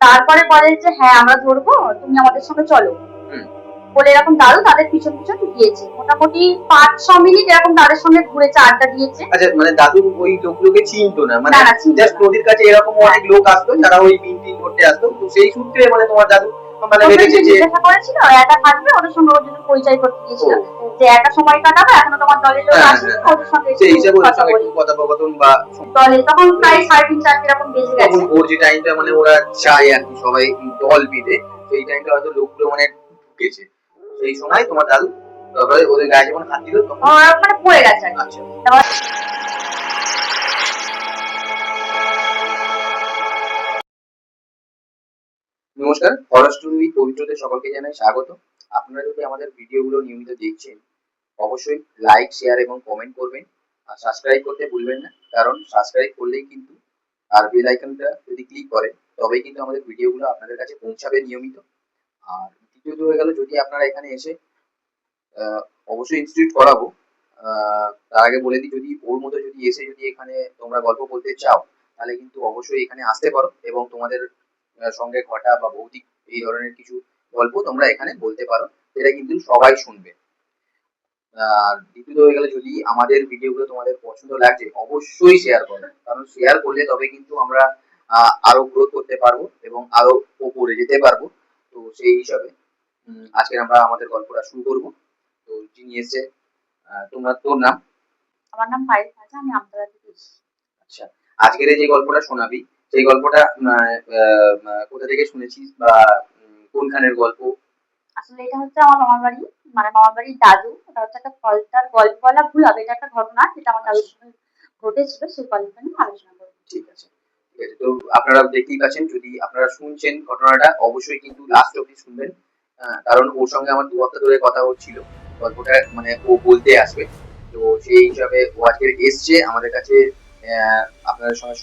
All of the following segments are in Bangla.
তারপরে বলে যে হ্যাঁ আমরা ধরবো, তুমি আমাদের সঙ্গে চলো বলে এরকম দাদু তাদের পিছন পিছন গিয়েছে। মোটামুটি 5-6 মিনিট এরকম তাদের সঙ্গে ঘুরেছে, আড্ডা দিয়েছে। আচ্ছা, মানে দাদু ওই লোকগুলোকে চিনতো না, মানে না, চিনতো জাস্ট না। নদীর কাছে এরকম অনেক লোক আসতো যারা ওই মিটিং করতে আসতো, তো সেই সূত্রে মানে তোমার দাদু মানে ভেবেছে যে জিজ্ঞাসা করেছিল একা থাকবে, ওদের সঙ্গে ওর জন্য পরিচয় করতে গিয়েছিল যে একা সময় কাটাবে, এখনো তোমার দলের লোক আসেনি, ওদের সঙ্গে সেই হিসাবে ওদের কথা সঙ্গে বলি। একটু কথোপকথন বা দলে তখন প্রায় 3:30-4 এরকম বেজে তখন গেছে। ওর যে টাইমটা মানে ওরা চায় আর কি সবাই দল মিলে, সেই টাইমটা হয়তো লোকগুলো মানে ঢুকেছে, সেই সময় তোমার দাদু তারপরে ওদের গায়ে যখন হাত দিল তখন ওরা মানে পড়ে গেছে। আচ্ছা। নমস্কার, হরর স্টোরি উইথ পবিত্রতে সকলকে জানাই স্বাগত। আপনারা যদি আমাদের ভিডিওগুলো নিয়মিত দেখছেন, অবশ্যই লাইক, শেয়ার এবং কমেন্ট করবেন, আর সাবস্ক্রাইব করতে ভুলবেন না, কারণ সাবস্ক্রাইব করলেই কিন্তু আর বেল আইকনটা যদি ক্লিক করেন তবেই কিন্তু আমাদের ভিডিওগুলো আপনাদের কাছে পৌঁছাবে নিয়মিত। আর দ্বিতীয়ত হয়ে গেল, যদি আপনারা এখানে এসে অবশ্যই ইনস্টিটিউট করাবো, তার আগে বলে দিই, যদি ওর মতো যদি এসে যদি এখানে তোমরা গল্প বলতে চাও তাহলে কিন্তু অবশ্যই এখানে আসতে পারো এবং তোমাদের সঙ্গে ঘটা বা ভৌতিক এই ধরনের কিছু গল্প তোমরা এখানে বলতে পারো, এটা কিন্তু সবাই শুনবে। আর দ্বিতীয়ত হয়ে গেলে, যদি আমাদের ভিডিওগুলো তোমাদের পছন্দ লাগছে অবশ্যই শেয়ার করো, কারণ শেয়ার করলে তবে কিন্তু আমরা আরো গ্রোথ করতে পারবো এবং আরো উপরে যেতে পারবো। তো সেই হিসাবে আজকে আমরা আমাদের গল্পটা শুরু করব। তো যিনি এসে, তোর নাম? আমার নাম ফারিদ খাজা, আমি আমতলা থেকে এসেছি। আচ্ছা, আজকের যে গল্পটা শোনাবি সেই গল্পটা কোথা থেকে শুনেছিস বা কোনখানের গল্প? আসলে এটা হচ্ছে আমার মামার বাড়ি, মানে মামার বাড়ির দাদু। এটা হচ্ছে একটা ফলতার গল্প বলা ভুল হবে, এটা একটা ঘটনা যেটা আমার দাদুর সঙ্গে ঘটেছিল, সেই গল্পটা নিয়ে আলোচনা করবো। ঠিক আছে, ঠিক আছে। তো আপনারা দেখতেই পাচ্ছেন, যদি আপনারা শুনছেন ঘটনাটা অবশ্যই কিন্তু লাস্ট অব্দি শুনবেন, কারণ ওর সঙ্গে আমার 2 হপ্তাহ ধরে কথা হচ্ছিল, গল্পটা মানে ও বলতে আসবে, তো সেই হিসাবে ও আজকে এসছে আমাদের কাছে আপনাদের সঙ্গে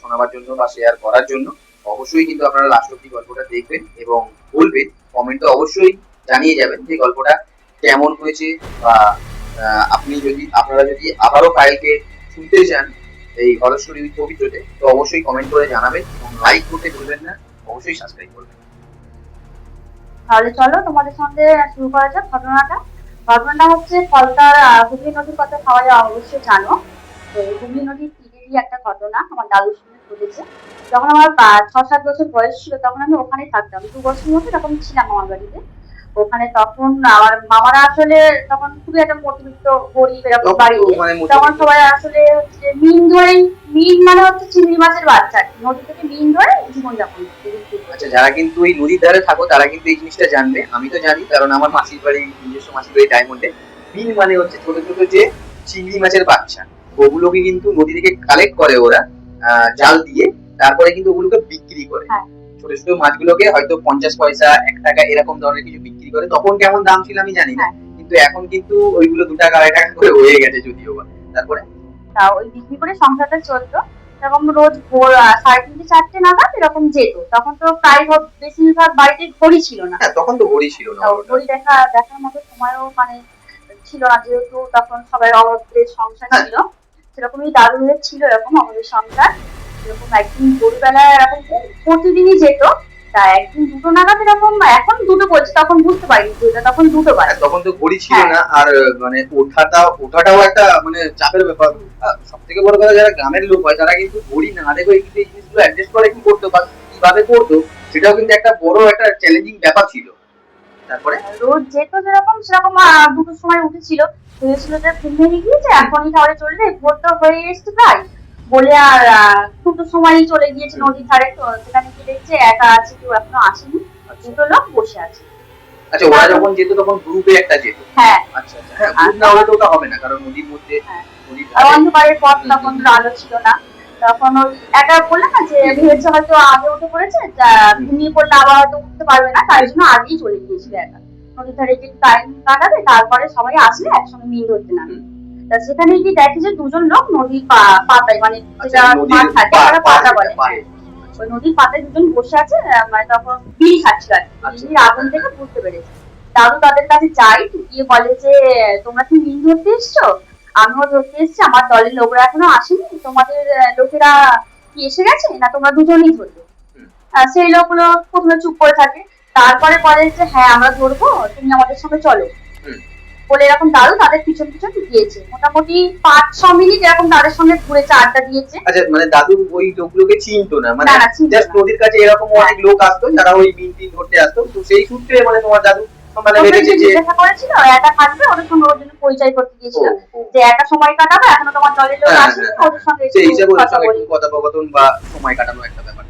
শোনাবার জন্য বা শেয়ার করার জন্য। অবশ্যই কিন্তু আপনারা লাস্ট অব্দি গল্পটা দেখবেন এবং বলবেন, কমেন্টে অবশ্যই জানিয়ে যাবেন যে গল্পটা কেমন হয়েছে, বা আপনারা যদি আবারও ফাইলকে শুনতে চান এই হরর স্টোরি উইথ পবিত্রতে, তো অবশ্যই কমেন্ট করে জানাবেন এবং লাইক করতে ভুলবেন না, অবশ্যই সাবস্ক্রাইব করবেন। তাহলে চলো তোমাদের সঙ্গে শুরু করা যাক ঘটনাটা। ঘটনাটা হচ্ছে ফলতার হুগলি নদীর কথা সবাই অবশ্যই জানো। তো হুগলি নদীর তীরেরই একটা ঘটনা আমার দাদুর সঙ্গে ঘটেছে। যখন আমার 6-7 বছর বয়স ছিল তখন আমি ওখানে থাকতাম, 2 বছর মতো তখন ছিলাম আমার বাড়িতে ওখানে। তখন আমার মামারা আসলে তখন খুবই একটা মধ্যবিত্ত গরিব এরকম বাড়িতে, তখন সবাই আসলে হচ্ছে মিন ধরেই, মিন মানে হচ্ছে চিংড়ি মাছের বাচ্চা, নদী থেকে মিন ধরে জীবনযাপন করতে। আচ্ছা, যারা কিন্তু এই নদীর ধারে থাকো তারা কিন্তু এই জিনিসটা জানবে, আমি তো জানি কারণ আমার মাসির বাড়ি, নিজস্ব মাসির বাড়ি ডায়মন্ডে। মিন মানে হচ্ছে ছোট ছোট যে চিংড়ি মাছের বাচ্চা, ওগুলোকে কিন্তু নদী থেকে কালেক্ট করে ওরা জাল দিয়ে, তারপরে কিন্তু ওগুলোকে বিক্রি করে। ছোট ছোট মাছগুলোকে হয়তো 50 পয়সা 1 টাকা এরকম ধরনের কিছু বিক্রি করে, তখন কেমন দাম ছিল আমি জানি না, কিন্তু এখন কিন্তু ওইগুলো 2 টাকা 2.5 টাকা করে হয়ে গেছে যদিও বা। তারপরে ওই বিক্রি করে সংসারটা চলতো। এরকম রোজ ভোর 3:30-4টে নাগাদ এরকম যেত। তখন তো প্রায় বেশিরভাগ বাড়িতে ঘড়ি ছিল না, তখন তো ঘড়ি ছিল না, ঘড়ি দেখার মতো সময়ও মানে ছিল না, যেহেতু তখন সবাই অভাবের সংসার ছিল। সেরকমই দাদুদের ছিল এরকম আমাদের সংসার। এরকম একদিন ভোরবেলা এরকম প্রতিদিনই যেত, তা একদিন 2টো নাগাদ এরকম, এখন 2টো বলছে, তখন বুঝতে পারিনি যে এটা তখন 2টো বাজে। তখন তো ঘড়ি ছিল না, আর মানে ওঠাটাও একটা মানে চাপের ব্যাপার। সব থেকে বড় কথা, যারা গ্রামের লোক হয় তারা কিন্তু ঘড়ি না দেখে কিন্তু এই জিনিসগুলো অ্যাডজাস্ট করে কি করতো বা কিভাবে করতো, সেটাও কিন্তু একটা বড় একটা চ্যালেঞ্জিং ব্যাপার ছিল। তারপরে রোজ যেত যেরকম সেরকম 2টোর সময় উঠেছিল, ভেবেছিল যে ঘুম ভেঙে গিয়েছে, এখনই তাহলে চলবে, ভোর তো হয়ে এসছে প্রায় বলে, আর 2টোর সময়ই চলে গিয়েছে নদীর ধারে। তো সেখানে গিয়ে দেখছে একা আছে, কেউ এখনো আসেনি, 2টো লোক বসে আছে। আচ্ছা, ওরা যখন যেত তখন গ্রুপে একটা যেত? হ্যাঁ। আচ্ছা আচ্ছা, হ্যাঁ, গ্রুপ না হলে তো ওটা হবে না, কারণ নদীর মধ্যে আর অন্ধকারের পথ, তখন আলো ছিল না। তখন ওই একা বললে না যে ভেবেছে হয়তো আগে উঠে পড়েছে, ঘুমিয়ে পড়লে আবার হয়তো উঠতে পারবে না, তাই জন্য আগেই চলে গিয়েছিল একা নদীর ধারে, যে টাইম কাটাবে, তারপরে সবাই আসলে একসঙ্গে মিল ধরতে নামে। তা সেখানে গিয়ে দেখে যে 2জন লোক নদীর পাতায়, মানে যেটা মাঠ থাকে তারা পাতা বলে, ওই নদীর পাতায় 2জন বসে আছে, মানে তখন বিড়ি খাচ্ছিল আর বিড়ির আগুন থেকে বুঝতে পেরেছে। দাদু তাদের কাছে যায়, গিয়ে বলে যে তোমরা কি মিল ধরতে এসছো? আমিও ধরতে এসেছি, আমার দলের লোকরা এখনো আসেনি, তোমাদের লোকেরা কি এসে গেছে না তোমরা 2জনই ধরবে? সেই লোকগুলো প্রথমে চুপ করে থাকে, তারপরে বলে যে হ্যাঁ আমরা ধরবো, তুমি আমাদের সঙ্গে চলো। হুম। বলে এরকম দাদু তাদের পিছন পিছন গিয়েছে, মোটামুটি 5-6 মিনিট এরকম তাদের সঙ্গে ঘুরেছে, আড্ডা দিয়েছে। আচ্ছা, মানে দাদু ওই লোকগুলোকে চিনতো না, মানে না, না, চিনতো জাস্ট না। নদীর কাছে এরকম অনেক লোক আসতো যারা ওই মিন টিন ধরতে আসতো, তো সেই সূত্রে মানে তোমার দাদু মানে প্রথমে ভেবেছে যে যে জিজ্ঞাসা করেছিল একা থাকবে, ওদের সঙ্গে ওর জন্য পরিচয় করতে ও, গিয়েছিল, ও, যে একা সময় কাটাবে, এখনো তোমার দলের লোক হ্যাঁ, আসেনি, হ্যাঁ, হ্যাঁ, ওদের সঙ্গে সেই একটু হিসাবে ওদের কথা সঙ্গে বলি। একটু কথোপকথন বা সময় কাটানো একটা ব্যাপার।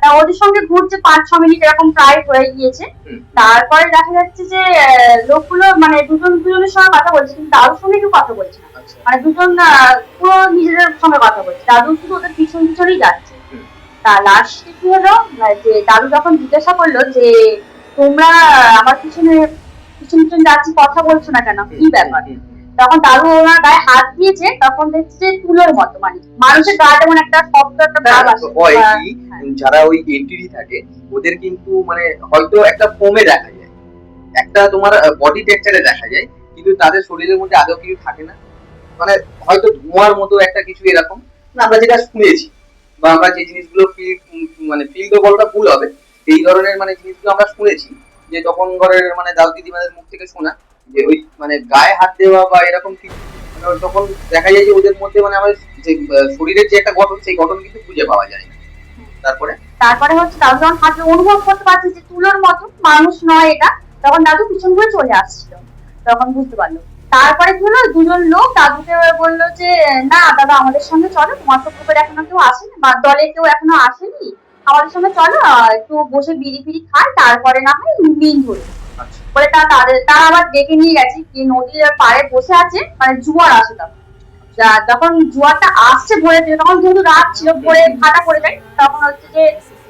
তা ওদের সঙ্গে ঘুরছে 5-6 মিনিট এরকম প্রায় হয়ে গিয়েছে। হুম। তারপরে দেখা যাচ্ছে যে লোকগুলো মানে দুজন দুজনের সঙ্গে কথা বলছে, কিন্তু দাদুর সঙ্গে কেউ কথা বলছে না। আচ্ছা। মানে দুজন পুরো নিজেদের সঙ্গে কথা বলছে, দাদু শুধু ওদের পিছন পিছনেই যাচ্ছে। হুম। তা লাস্টে কি হলো, যে দাদু যখন জিজ্ঞাসা করলো যে তোমরা আমার পিছনে পিছন পিছন যাচ্ছি, কথা বলছো না কেন, কি ব্যাপার? তখন দাদু ওনার গায়ে হাত দিয়েছে, তখন দেখছি যে তুলোর মতো, মানে মানুষের গায়ে যেমন একটা শক্ত একটা ভাব আসে। হয় কি, যারা ওই এন্ট্রি থাকে ওদের কিন্তু মানে হয়তো একটা ফোমে দেখা যায়, একটা তোমার বডি টেক্সচারে দেখা যায়, কিন্তু তাদের শরীরের মধ্যে আদৌ কিছু থাকে না, মানে হয়তো ধোঁয়ার মতো একটা কিছু এরকম। না, আমরা যেটা শুনেছি বা আমরা যে জিনিসগুলো মানে ফিল তো বলটা ভুল হবে, এই ধরনের মানে জিনিসগুলো আমরা শুনেছি, যে তখন ঘরের মানে দাদু দিদিমাদের মুখ থেকে শোনা যে ওই মানে গায়ে হাত দেওয়া বা এরকম কিছু, মানে তখন দেখা যায় যে ওদের মধ্যে মানে আমাদের যে শরীরের যে একটা গঠন, সেই গঠন কিন্তু খুঁজে পাওয়া যায় না। তারপরে তারপরে হচ্ছে দাদু যখন হাতে অনুভব করতে পারছে যে তুলোর মতো, মানুষ নয় এটা, তখন দাদু পিছন ঘুরে চলে আসছিল, তখন বুঝতে পারলো। তারপরে কি হলো, দুজন লোক দাদুকে বললো যে না দাদা আমাদের সঙ্গে চলো, তোমার তো গ্রুপের এখনো কেউ আসেনি বা দলে কেউ এখনো আসেনি, আমাদের সঙ্গে চলো, একটু বসে বিড়ি ফিড়ি খাই, তারপরে না হয় মিন ধরবো। আচ্ছা, বলে তারা আবার ডেকে নিয়ে গেছে, যে নদীর পাড়ে বসে আছে, মানে জোয়ার আসে তখন। যখন জোয়ারটা আসছে ভোরের দিকে, তখন যেহেতু রাত ছিল, ভোরে ভাটা পড়ে যায়, তখন হচ্ছে যে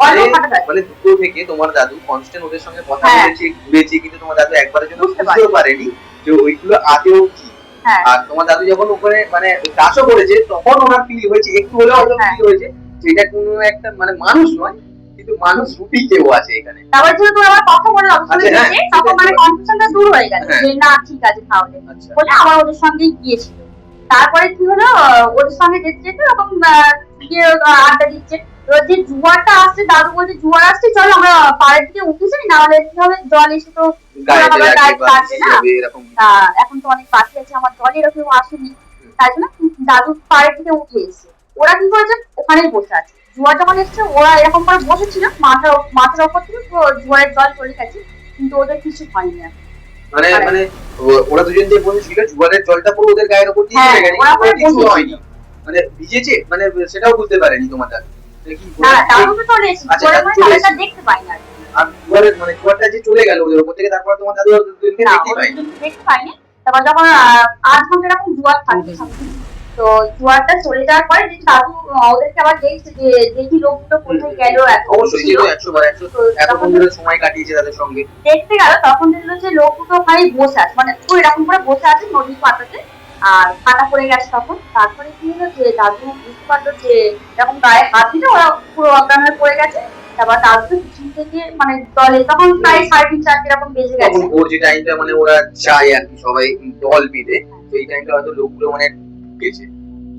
অল্প ভাটা যায়। মানে দুটো থেকে তোমার দাদু কনস্ট্যান্ট ওদের সঙ্গে কথা হ্যাঁ। বলেছে, ঘুরেছে, কিন্তু তোমার দাদু একবারের জন্য বুঝতে বুঝতেও পারেনি যে ওইগুলো আদেও কি। হ্যাঁ, আর তোমার দাদু যখন ওখানে মানে চাষও করেছে, তখন ওনার ফিল হয়েছে, একটু হলেও হয়তো হ্যাঁ। ফিল হয়েছে যে এটা কোনো একটা মানে মানুষ নয়, কিন্তু মানুষ রূপী কেউ আছে এখানে। তারপর যেহেতু আবার কথা বলে আচ্ছা, অবশ্যই হ্যাঁ, গেছে, তখন মানে কনফিউশনটা দূর হয়ে গেছে, হ্যাঁ। যে না ঠিক আছে তাহলে, আচ্ছা, বলে আবার ওদের সঙ্গেই গিয়েছিল। তারপরে কি হলো, ওদের সঙ্গে যেতে যেতে এরকম গিয়ে আড্ডা দিচ্ছে। এবার যে জোয়ারটা আসছে, দাদু বলছে জোয়ার আসছে, চলো আমরা পাড়ের দিকে উঠে যাই, না হলে কি হবে, জল এসে তো গায়ে আবার লাগবে গায়ে বা লাগবে না। হবে এরকম। এখন তো অনেক বাকি আছে, আমার জল এরকম আসেনি, তাই জন্য দাদু পাড়ের দিকে উঠে এসেছে। ওরা কি করেছে, ওখানেই বসে আছে। জোয়ার যখন এসছে, ওরা এরকম করে বসেছিল, মাথার ওপর থেকে জোয়ারের জল চলে গেছে, কিন্তু ওদের কিছু হয়নি এখন। মানে মানে ওরা দুজন যে বসেছিল, জোয়ারের জলটা পুরো ওদের গায়ের উপর দিয়ে হ্যাঁ, চলে গেছে, ওরা কিন্তু পুরো ওদের কিছু বসেছিল। হয়নি, মানে ভিজেছে, মানে সেটাও বুঝতে পারেনি তোমার দাদু। মানে কি না, জোয়ার- দাদু তো চলে এসেছে, আচ্ছা, জোয়ারের দাদু মানে চলে জলটা এসেছে। দেখতে পাই না আর কি। আর জোয়ারের মানে জোয়ারটা যে চলে গেল ওদের উপর থেকে, তারপর তোমার দাদু আর দুজনকে না, দেখতেই ওরা পায়নি। দুজনকে দেখতে পাইনি। তারপর যখন 8 ঘন্টা এরকম জোয়ার থাকে something, তো জোয়ারটা চলে যাওয়ার পরে যে দাদু ওদেরকে আবার দেখছে যে দেখি লোকগুলো কোথায় গেল, এত অবশ্যই ছিল। যেহেতু 100 বার 100 তো এতক্ষণ তখন ধরে সময় কাটিয়েছে তাদের সঙ্গে। দেখতে গেল, তখন দেখলো যে লোক দুটো ভাই বসে আছে, মানে পুরো এরকম করে বসে আছে নদীর পাতাতে, আর ফাটা পড়ে গেছে তখন। তারপরে কি হলো, যে দাদু বুঝতে পারলো যে এরকম গায়ে হাত দিলে ওরা পুরো অজ্ঞান হয়ে পড়ে গেছে। তারপর দাদু তো পিছন থেকে মানে দলে তখন প্রায় 3:30-4 এরকম বেজে তখন গেছে। ওর যে টাইমটা মানে ওরা চায় আর কি সবাই দল বেঁধে, সেই টাইমটা হয়তো লোকগুলো মানে ঢুকেছে,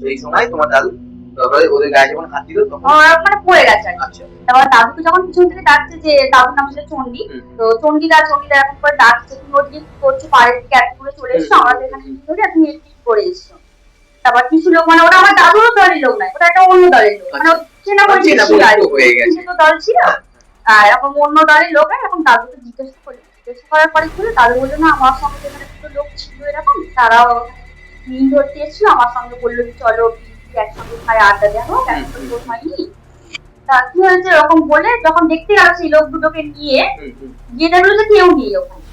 সেই সময় তোমার দাদু তারপরে ওদের গায়ে যখন হাত দিল তখন। ওরা মানে পড়ে গেছে আর কি। আচ্ছা, তারপর দাদুকে যখন পিছন থেকে ডাকছে, যে দাদুর নাম ছিল চন্ডী, তো চন্ডিদা এরকম করে ডাকছে, তুমি ওদিকে কি করছো, পাড়ের দিকে এত দূরে চলে এসছো, আমরা তো এখানে কি করি, আর তুমি এদিকে কি করে এসছো। তারপর কিছু লোক, মানে ওরা আমার দাদুরও দলের লোক নয়, ওটা একটা অন্য দলের লোক, মানে চেনা পরিচিত ছিল আর কি, হয়ে গেছে। তো দল ছিল। এরকম অন্য দলের লোক, এরকম দাদুকে জিজ্ঞাসা করলো, জিজ্ঞাসা করার পরে কি হলো, দাদু বললো না আমার সঙ্গে যেখানে দুটো লোক ছিল এরকম, তারাও মিন ধরতে এসেছিল, আমার সঙ্গে বললো যে চলো একসঙ্গে খাই, আড্ডা দেওয়া হোক, এখন তো লোক হয়নি। তা কি হয়েছে এরকম বলে যখন দেখতে গেল সেই লোক দুটোকে নিয়ে, গিয়ে দেখলো যে কেউ নেই ওখানে।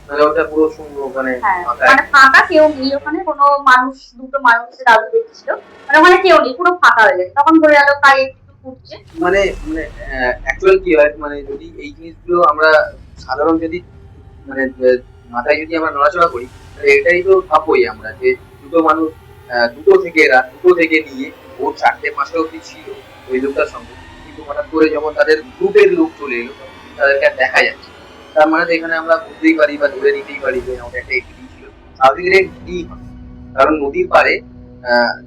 মানে ওটা পুরো সুন্দর, মানে হ্যাঁ, মানে ফাঁকা, কেউ নেই ওখানে, কোনো মানুষ, দুটো মানুষ দাদু দেখছিল, মানে ওখানে কেউ নেই, পুরো ফাঁকা হয়ে গেছে। তখন ধরে গেল তাই একটু ঘুরছে। মানে মানে অ্যাকচুয়াল কি হয়, মানে যদি এই জিনিসগুলো আমরা সাধারণ যদি মানে মাথায় যদি আমরা নড়াচড়া করি, তাহলে এটাই তো ভাববই আমরা যে দুটো মানুষ দুটো থেকে নিয়ে ভোর 4টে-5টা অব্দি ছিল ওই লোকটার সঙ্গে, কিন্তু হঠাৎ করে যখন তাদের গ্রুপের লোক চলে এলো, তাদেরকে আর দেখা যাচ্ছে, তার মানে তো এখানে আমরা বুঝতেই পারি বা ধরে নিতেই পারি যে ওটা একটা এক্সিডেন্ট ছিল। স্বাভাবিক এটাই হবে, কারণ নদীর পাড়ে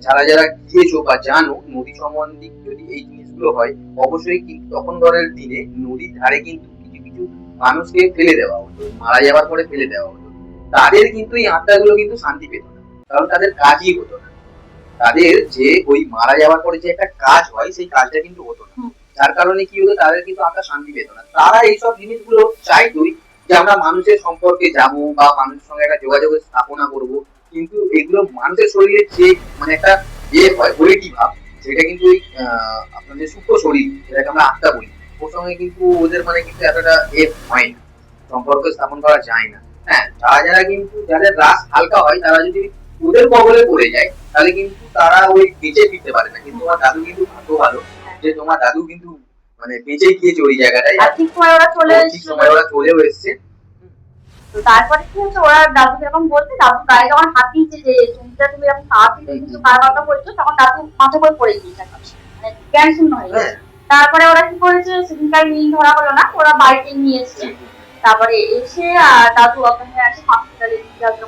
যারা যারা গিয়েছো বা জানো নদী সম্বন্ধে যদি এই জিনিস জিনিসগুলো হয়, অবশ্যই কিন্তু তখনকার দিনে নদীর ধারে কিন্তু কিছু কিছু মানুষকে ফেলে দেওয়া হতো, মারা যাওয়ার পরে ফেলে দেওয়া হতো। তাদের কিন্তু এই আত্মাগুলো কিন্তু শান্তি পেত না, কারণ তাদের কাজই হতো না। তাদের যে ওই মারা যাওয়ার পরে যে একটা কাজ হয়, সেই কাজটা কিন্তু হতো না। যার কারণে কি হতো, তাদের কিন্তু আত্মা শান্তি পেত না। তারা এইসব জিনিসগুলো চাইতোই যে আমরা মানুষের সম্পর্কে যাবো বা মানুষের সঙ্গে একটা যোগাযোগের স্থাপনা করব, কিন্তু এগুলো মানুষের শরীরে যে মানে একটা হয় বৈরী ভাব, সেটা কিন্তু ওই আপনার যে সূক্ষ্ম শরীর, যেটাকে আমরা আত্মা বলি, ওর সঙ্গে কিন্তু ওদের মানে কিন্তু এতটা হয় না, সম্পর্ক স্থাপন করা যায় না। হ্যাঁ, যারা যারা কিন্তু যাদের রাস হালকা হয়, তারা যদি ওদের কবলে পড়ে যায়, তাহলে কিন্তু তারা ওই বেঁচে ফিরতে পারে না। কিন্তু তোমার দাদু কিন্তু ভাগ্য ভালো, যে তোমার দাদু কিন্তু মানে বেঁচে গিয়েছে ওই জায়গাটায়, আর ঠিক সময় ওরা চলে ঠিক সময় ওরা চলেও এসছে। তো তারপরে কি হচ্ছে, ওরা দাদু যেরকম বলছে, দাদু গায়ে যখন হাত দিয়েছে যে সুমিত্রা তুমি এরকম তাড়াতাড়ি দেখেছো কার কথা বলছো, তখন দাদু মাথা করে পড়ে গিয়েছে, মানে জ্ঞান শূন্য হয়ে গেছে। তারপরে ওরা কি করেছে, সেদিনকার মিল ধরা হলো না, ওরা বাড়িতে নিয়ে এসছে। তারপরে এসে দাদু ওখানে আছে হসপিটালে,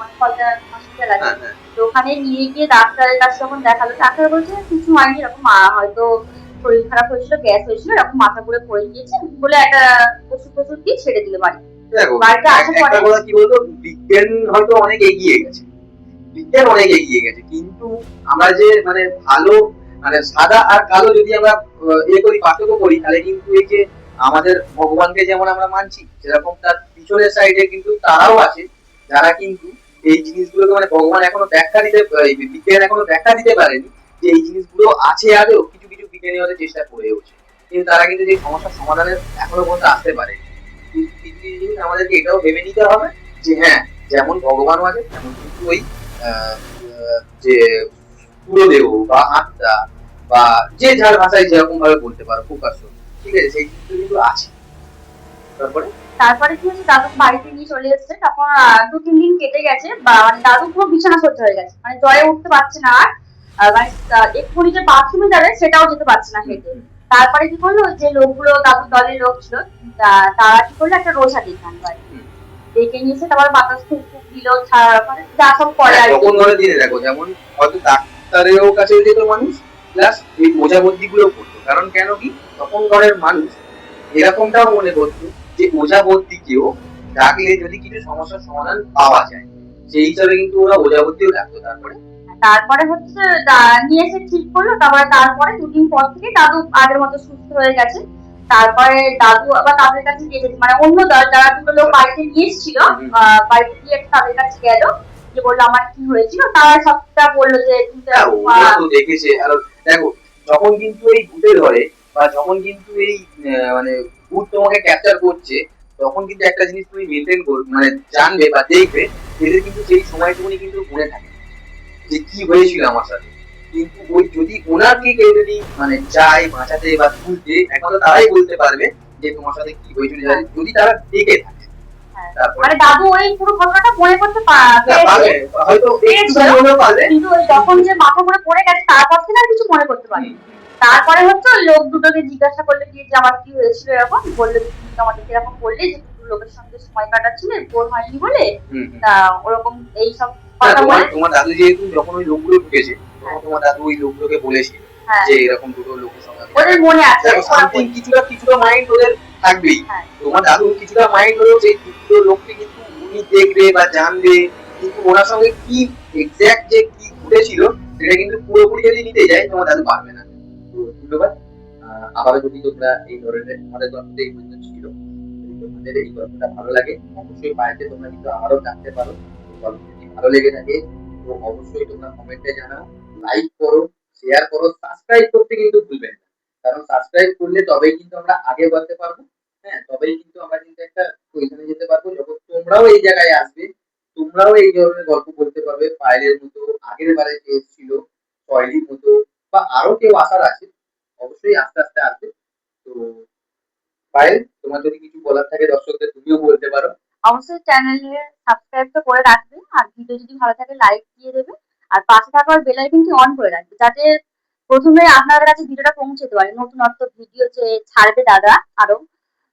মানে ফলতা হসপিটাল আছে, তো ওখানে নিয়ে গিয়ে ডাক্তারের কাছে যখন দেখালো, ডাক্তার বলছে কিছু হয়নি, এরকম হয়তো শরীর খারাপ হয়েছিল, গ্যাস হয়েছিল, এরকম মাথা ঘুরে পড়ে গিয়েছে বলে একটা ওষুধ টষুধ দিয়ে ছেড়ে দিলে বাড়ি। দেখো, বাড়িতে আসার একটা পরে কথা কি বলতো, বিজ্ঞান হয়তো অনেক এগিয়ে গেছে, বিজ্ঞান অনেক এগিয়ে গেছে, কিন্তু আমরা যে মানে ভালো মানে সাদা আর কালো যদি আমরা করি, পার্থক্য করি, তাহলে কিন্তু এই যে আমাদের ভগবানকে যেমন আমরা মানছি, সেরকম তার পিছনের সাইডে কিন্তু তারাও আছে, যারা কিন্তু এই জিনিসগুলোকে মানে ভগবান এখনো ব্যাখ্যা দিতে, বিজ্ঞান এখনো ব্যাখ্যা দিতে পারেনি যে এই জিনিসগুলো আছে আদৌ। কিছু কিছু বিজ্ঞানী হয়তো চেষ্টা করেওছে, কিন্তু তারা কিন্তু যে সমস্যার সমাধানের এখনো পর্যন্ত আসতে পারে। কিন্তু কিছু কিছু জিনিস আমাদেরকে এটাও ভেবে নিতে হবে যে হ্যাঁ, যেমন ভগবানও আছে, তেমন কিন্তু ওই যে পুরোদেহ বা আত্মা বা যে যার ভাষায় যেরকম ভাবে বলতে পারো প্রকাশ্য, ঠিক আছে, সেই জিনিসটা কিন্তু আছে। তারপরে তারপরে কি হচ্ছে, দাদু বাড়িতে নিয়ে চলে এসছে, তখন 2-3 দিন কেটে গেছে, বা মানে দাদু পুরো বিছানা সহ্য হয়ে গেছে, মানে জ্বরে উঠতে পারছে না আর, মানে এক্ষুনি যে বাথরুমে যাবে সেটাও যেতে পারছে না হেঁটে। তারপরে কি করলো, যে লোকগুলো দাদুর দলের লোক ছিল, তারা কি করলো, একটা রোজা ডেকে আনলো আর কি। ডেকে নিয়েছে, তারপর বাতাস ফুক দিল, মানে যা সব করে আর কি। তখন ধরে দিনে দেখো, যেমন হয়তো ডাক্তারের কাছে যেত মানুষ, প্লাস এই ওঝাবদ্যি গুলো করতো। কারণ কেন কি, তখন ঘরের মানুষ এরকমটাও মনে করতো যে ওঝাবদ্যিকেও ডাকলে যদি কিছু সমস্যার সমাধান পাওয়া যায়, সেই হিসাবে কিন্তু ওরা ওঝাবদ্যিও ডাকতো। তারপরে হচ্ছে নিয়ে এসে ঠিক করলো, তারপরে 2 দিন পর থেকে দাদু আগের মতো সুস্থ হয়ে গেছে। তারপরে দাদু আবার তাদের কাছে গিয়ে, মানে অন্য দল যারা দুটো লোক বাড়িতে নিয়ে এসেছিল, বাড়িতে গিয়ে তাদের কাছে গেল, যে বললো আমার কি হয়েছিল, তারা সবটা বললো যে দেখেছে। আর দেখো, যখন কিন্তু এই ভূতে ধরে বা যখন কিন্তু এই মানে ভূত তোমাকে ক্যাপচার করছে, তখন কিন্তু একটা জিনিস তুমি মেনটেন করবে, মানে জানবে বা দেখবে, এদের কিন্তু সেই সময়টুকুনি কিন্তু মনে থাকে যে কি হয়েছিল আমার সাথে। কিন্তু ওই যদি ওনাকে কেউ যদি মানে চায় বাঁচাতে বা তুলতে, একমাত্র তারাই বলতে পারবে যে তোমার সাথে কি হয়েছিল, যদি তারা দেখে থাকে। মানে দাদু ওই পুরো ঘটনাটা মনে করতে পারবে, হয়তো কিন্তু যখন যে মাথা ঘুরে পড়ে গেছে, তারপর থেকে আর কিছু মনে করতে পারে। তারপরে হচ্ছে ওই লোক দুটোকে জিজ্ঞাসা করলে কি যে আমার কি হয়েছিল, এরকম বললো যে তুমি আমাদেরকে এরকম বললে যে দুটো লোকের সঙ্গে সময় কাটাচ্ছিলে, বোর হয়নি বলে, তা ওরকম এইসব কথা বলে। তোমার দাদু যেহেতু যখন ওই লোকগুলো ঢুকেছে, তোমার দাদু ওই লোকগুলোকে বলেছিল যে এরকম দুটো লোকের সঙ্গে ওদের মনে আছে, সামথিং কিছুটা কিছুটা মাইন্ড ওদের থাকবেই। তোমার দাদু কিছুটা মাইন্ড হলেও সেই দুটো লোককে কিন্তু উনি দেখবে বা জানবে, কিন্তু ওনার সঙ্গে কি এক্সাক্ট যে কি ঘটেছিল সেটা কিন্তু পুরোপুরি যদি নিতে যায়, তোমার দাদু পারবে না। তো ধন্যবাদ। আবারও যদি তোমরা এই ধরনের আমাদের গল্পটা এই পর্যন্ত ছিল, যদি তোমাদের এই গল্পটা ভালো লাগে, অবশ্যই বাড়িতে তোমরা কিন্তু আবারও জানতে পারো। গল্প যদি ভালো লেগে থাকে, তো অবশ্যই তোমরা কমেন্টে জানাও, লাইক করো, শেয়ার করো, সাবস্ক্রাইব করতে কিন্তু ভুলবেন না। কারণ সাবস্ক্রাইব করলে তবেই কিন্তু আমরা আগে বাড়তে পারবো। হ্যাঁ, তবেই কিন্তু আমরা কিন্তু একটা পজিশনে যেতে পারবো, যখন তোমরাও এই জায়গায় আসবে, তোমরাও এই ধরনের গল্প বলতে পারবে, পায়েলের মতো, আগের বারে যে এসেছিল শৈলীর মতো, বা আরো কেউ আসার আছে, অবশ্যই আস্তে আস্তে আসবে। তো পায়েল, তোমার যদি কিছু বলার থাকে দর্শকদের, তুমিও বলতে পারো। অবশ্যই চ্যানেলে সাবস্ক্রাইব তো করে রাখবে, আর ভিডিও যদি ভালো থাকে লাইক দিয়ে দেবে, আর পাশে থাকার বেল আইকনটি অন করে রাখবে, যাতে প্রথমে আপনাদের কাছে ভিডিওটা পৌঁছে যেতে পারে, নতুনত্ব ভিডিও যে ছাড়বে দাদা আরো।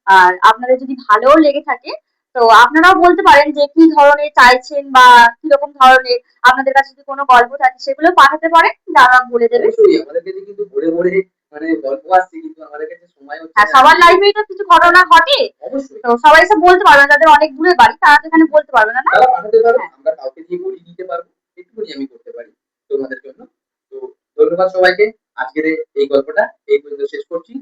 আর আপনাদের যদি ভালোও লেগে থাকে, তো আপনারাও বলতে পারেন যে কি ধরনের চাইছেন, বা কিরকম ধরনের আপনাদের কাছে যদি কোনো গল্প থাকে, সেগুলো পাঠাতে পারেন, দাদা বলে দেবে। অবশ্যই আমাদের কাছে কিন্তু ভরে ভরে মানে গল্প আসছে কিন্তু আমাদের কাছে সময় হচ্ছে হ্যাঁ না। সবার লাইফেই তো কিছু ঘটনা ঘটে, অবশ্যই তো সবাই এসে বলতে পারবে না, যাদের অনেক দূরে বাড়ি তারা তো এখানে বলতে পারবে না, না? তারা পাঠাতে পারো, হ্যাঁ। আমরা কাউকে দিয়ে বলিয়ে দিতে পারবো, এটুকুনি আমি করতে পারি তোমাদের জন্য। তো ধন্যবাদ সবাইকে। আজকের এই গল্পটা এই পর্যন্ত শেষ করছি।